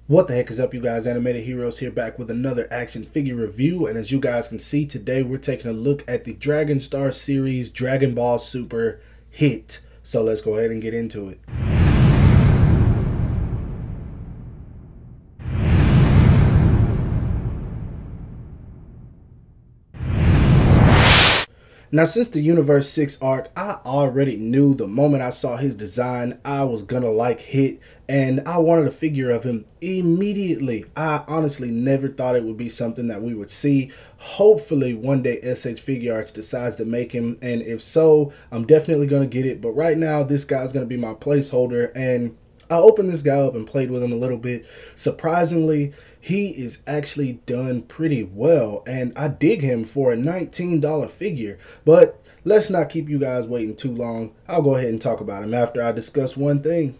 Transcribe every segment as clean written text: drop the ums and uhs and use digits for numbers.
What the heck is up, you guys? Animated Heroes here, back with another action figure review. And as you guys can see, today we're taking a look at the Dragon Star series Dragon Ball Super hit. So let's go ahead and get into it. Now, since the Universe 6 arc, I already knew the moment I saw his design, I was gonna like Hit, and I wanted a figure of him immediately. I honestly never thought it would be something that we would see. Hopefully, one day SH Figure Arts decides to make him, and if so, I'm definitely gonna get it. But right now, this guy's gonna be my placeholder, and I opened this guy up and played with him a little bit. Surprisingly, he is actually done pretty well, and I dig him for a $19 figure. But let's not keep you guys waiting too long. I'll go ahead and talk about him after I discuss one thing.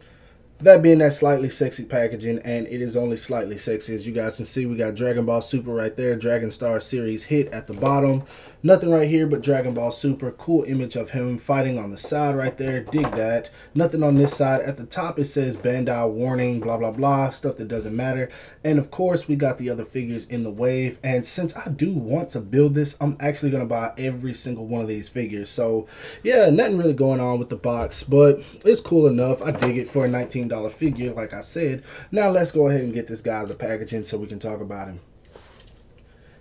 That being that slightly sexy packaging, and it is only slightly sexy. As you guys can see, we got Dragon Ball Super right there, Dragon Star series hit at the bottom. Nothing right here but Dragon Ball Super. Cool image of him fighting on the side right there. Dig that. Nothing on this side. At the top it says Bandai warning, blah blah blah, stuff that doesn't matter. And of course we got the other figures in the wave. And since I do want to build this, I'm actually going to buy every single one of these figures. So yeah, nothing really going on with the box, but it's cool enough. I dig it for a $19 figure, like I said. Now let's go ahead and get this guy out of the packaging so we can talk about him.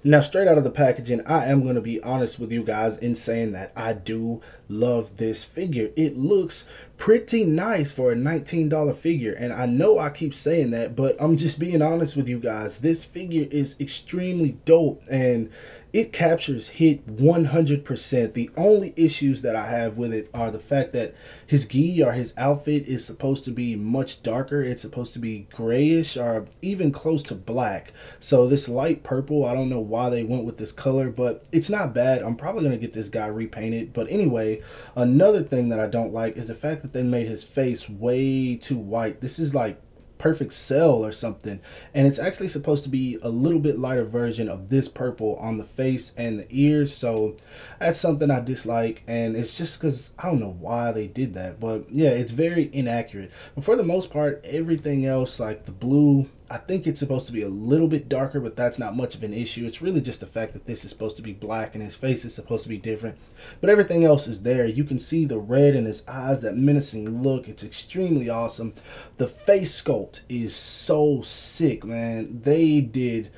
Now, straight out of the packaging, I am going to be honest with you guys in saying that I do love this figure. It looks pretty nice for a $19 figure, and I know I keep saying that, but I'm just being honest with you guys. This figure is extremely dope, and it captures Hit 100%. The only issues that I have with it are the fact that his gi, or his outfit, is supposed to be much darker. It's supposed to be grayish or even close to black. So this light purple, I don't know why they went with this color, but it's not bad. I'm probably going to get this guy repainted. But anyway, another thing that I don't like is the fact that they made his face way too white. This is like Perfect Cell or something, and it's actually supposed to be a little bit lighter version of this purple on the face and the ears. So that's something I dislike, and it's just because I don't know why they did that. But yeah, it's very inaccurate. But for the most part, everything else, like the blue, I think it's supposed to be a little bit darker, but that's not much of an issue. It's really just the fact that this is supposed to be black and his face is supposed to be different. But everything else is there. You can see the red in his eyes, that menacing look. It's extremely awesome. The face sculpt is so sick, man. They did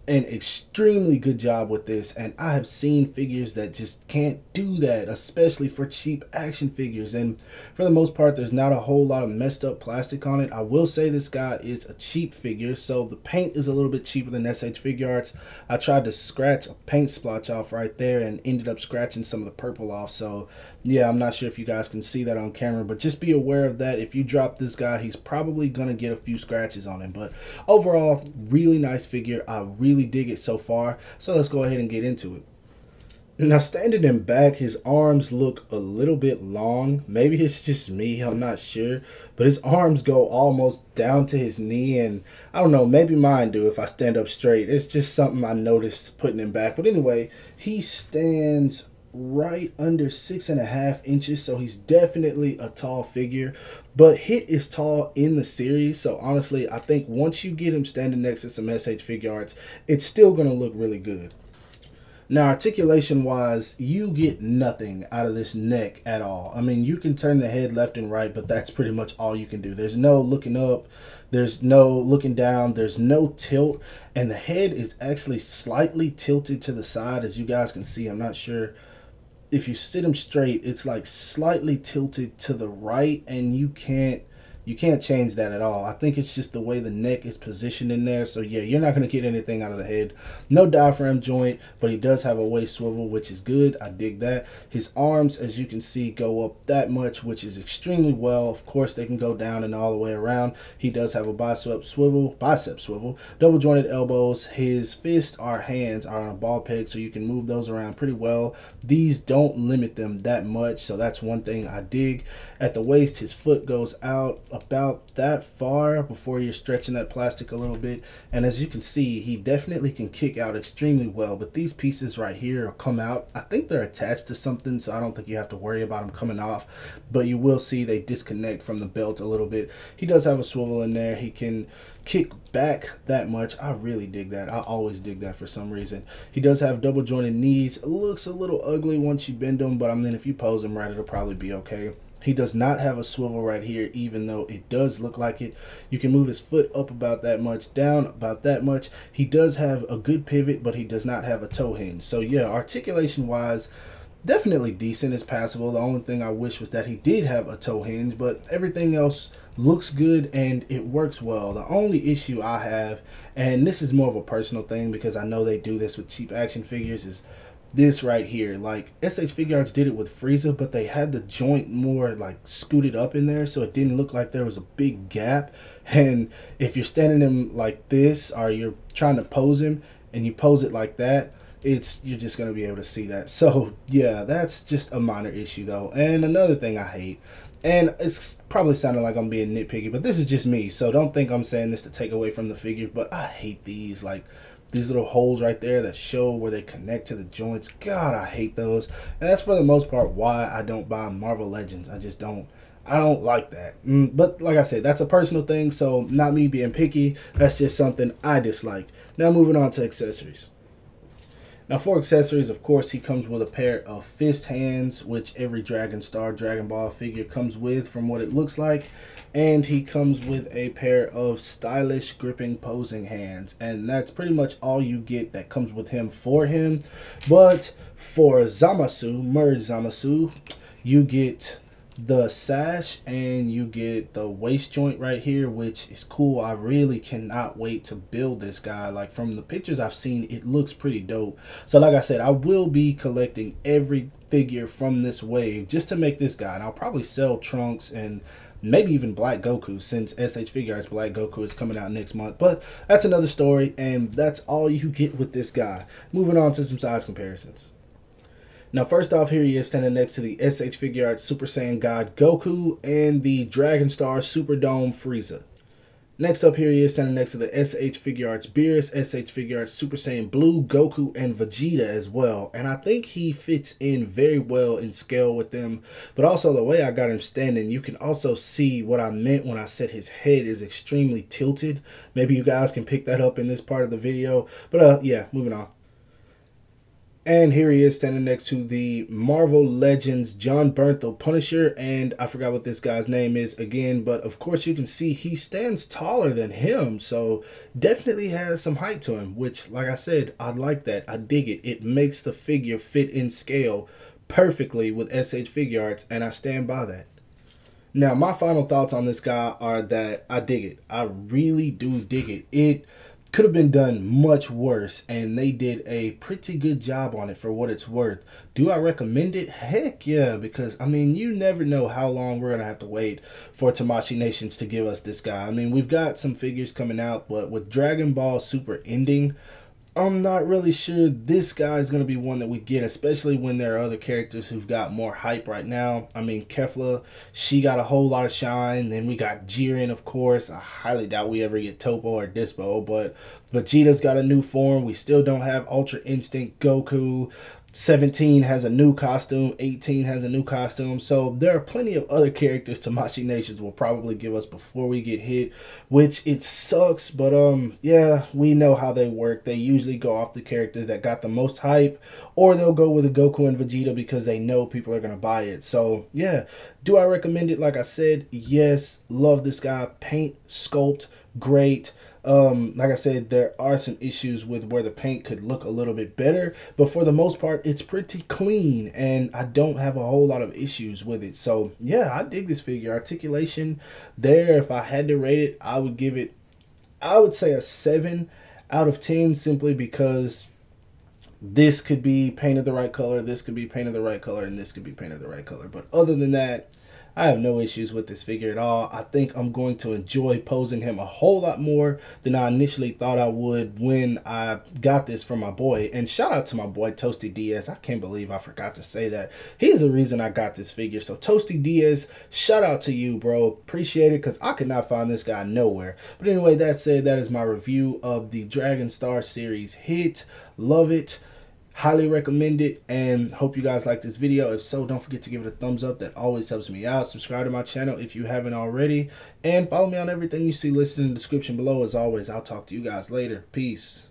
an extremely good job with this, and I have seen figures that just can't do that, especially for cheap action figures. And for the most part, there's not a whole lot of messed up plastic on it. I will say this guy is a cheap figure, so the paint is a little bit cheaper than SH Figure Arts. I tried to scratch a paint splotch off right there and ended up scratching some of the purple off. So yeah, I'm not sure if you guys can see that on camera, but just be aware of that. If you drop this guy, he's probably gonna get a few scratches on him. But overall, really nice figure. I really dig it so far. So let's go ahead and get into it. Now, standing in back, his arms look a little bit long. Maybe it's just me, I'm not sure. But his arms go almost down to his knee, and I don't know, maybe mine do if I stand up straight. It's just something I noticed putting him back. But anyway, he stands right under 6.5 inches, so he's definitely a tall figure. But Hit is tall in the series, so honestly, I think once you get him standing next to some SH Figure Arts, it's still going to look really good. Now, articulation wise, you get nothing out of this neck at all. I mean, you can turn the head left and right, but that's pretty much all you can do. There's no looking up, there's no looking down, there's no tilt, and the head is actually slightly tilted to the side, as you guys can see. I'm not sure if you sit him straight, it's like slightly tilted to the right, and you can't change that at all. I think it's just the way the neck is positioned in there. So yeah, you're not going to get anything out of the head. No diaphragm joint, but he does have a waist swivel, which is good. I dig that. His arms, as you can see, go up that much, which is extremely well. Of course, they can go down and all the way around. He does have a bicep swivel, double jointed elbows. His fists or hands are on a ball peg, so you can move those around pretty well. These don't limit them that much, so that's one thing I dig. At the waist, his foot goes out about that far before you're stretching that plastic a little bit. And as you can see, he definitely can kick out extremely well. But these pieces right here come out. I think they're attached to something, so I don't think you have to worry about them coming off. But you will see they disconnect from the belt a little bit. He does have a swivel in there. He can kick back that much. I really dig that. I always dig that for some reason. He does have double jointed knees. It looks a little ugly once you bend them, but I mean, if you pose him right, it'll probably be okay. He does not have a swivel right here, even though it does look like it. You can move his foot up about that much, down about that much. He does have a good pivot, but he does not have a toe hinge. So yeah, articulation wise, definitely decent. It's passable. The only thing I wish was that he did have a toe hinge, but everything else looks good and it works well. The only issue I have, and this is more of a personal thing because I know they do this with cheap action figures, is this right here. Like SH Figuarts did it with Frieza, but they had the joint more like scooted up in there, so it didn't look like there was a big gap. And if you're standing him like this, or you're trying to pose him and you pose it like that, you're just going to be able to see that. So yeah, that's just a minor issue though. And another thing I hate, and it's probably sounding like I'm being nitpicky, but this is just me, so don't think I'm saying this to take away from the figure, but I hate these, like these little holes right there that show where they connect to the joints. God, I hate those. And that's for the most part why I don't buy Marvel Legends. I don't like that. But like I said, that's a personal thing, so not me being picky. That's just something I dislike. Now moving on to accessories. Now for accessories, of course, he comes with a pair of fist hands, which every Dragon Star, Dragon Ball figure comes with from what it looks like. And he comes with a pair of stylish gripping posing hands. And that's pretty much all you get that comes with him for him. But for Zamasu, Merge Zamasu, you get the sash and you get the waist joint right here, which is cool. I really cannot wait to build this guy. Like from the pictures I've seen, it looks pretty dope. So like I said, I will be collecting every figure from this wave just to make this guy, and I'll probably sell Trunks and maybe even Black Goku, since SH Figuarts Black Goku is coming out next month. But that's another story, and that's all you get with this guy. Moving on to some size comparisons. Now, first off, here he is standing next to the SH Figuarts Super Saiyan God Goku and the Dragon Star Superdome Frieza. Next up, here he is standing next to the SH Figuarts Beerus, SH Figuarts Super Saiyan Blue, Goku, and Vegeta as well. And I think he fits in very well in scale with them. But also, the way I got him standing, you can also see what I meant when I said his head is extremely tilted. Maybe you guys can pick that up in this part of the video. But yeah, moving on. And here he is standing next to the Marvel Legends John Bernthal Punisher, and I forgot what this guy's name is again, but of course you can see he stands taller than him, so definitely has some height to him, which, like I said, I like that. I dig it. It makes the figure fit in scale perfectly with SH Figuarts, and I stand by that. Now, my final thoughts on this guy are that I dig it. I really do dig it. It could have been done much worse, and they did a pretty good job on it for what it's worth. Do I recommend it? Heck yeah, because I mean, you never know how long we're gonna have to wait for Tamashii Nations to give us this guy. I mean, we've got some figures coming out, but with Dragon Ball Super ending, I'm not really sure this guy is going to be one that we get, especially when there are other characters who've got more hype right now. I mean, Kefla, she got a whole lot of shine. Then we got Jiren, of course. I highly doubt we ever get Toppo or Dispo, but Vegeta's got a new form. We still don't have Ultra Instinct Goku. 17 has a new costume, 18 has a new costume, so there are plenty of other characters Tamashii Nations will probably give us before we get hit, which it sucks, but yeah, we know how they work. They usually go off the characters that got the most hype, or they'll go with a Goku and Vegeta because they know people are going to buy it. So yeah, do I recommend it? Like I said, yes, love this guy. Paint, sculpt, great. Like I said, there are some issues with where the paint could look a little bit better, but for the most part, it's pretty clean, and I don't have a whole lot of issues with it. So yeah, I dig this figure. Articulation there, if I had to rate it, I would give it, I would say a 7 out of 10, simply because this could be painted the right color, this could be painted the right color, and this could be painted the right color. But other than that, I have no issues with this figure at all. I think I'm going to enjoy posing him a whole lot more than I initially thought I would when I got this from my boy. And shout out to my boy Toasty DS. I can't believe I forgot to say that. He's the reason I got this figure. So Toasty DS, shout out to you, bro. Appreciate it, because I could not find this guy nowhere. But anyway, that said, that is my review of the Dragon Star series hit. Love it. Highly recommend it, and hope you guys like this video. If so, don't forget to give it a thumbs up. That always helps me out. Subscribe to my channel if you haven't already, and follow me on everything you see listed in the description below. As always, I'll talk to you guys later. Peace.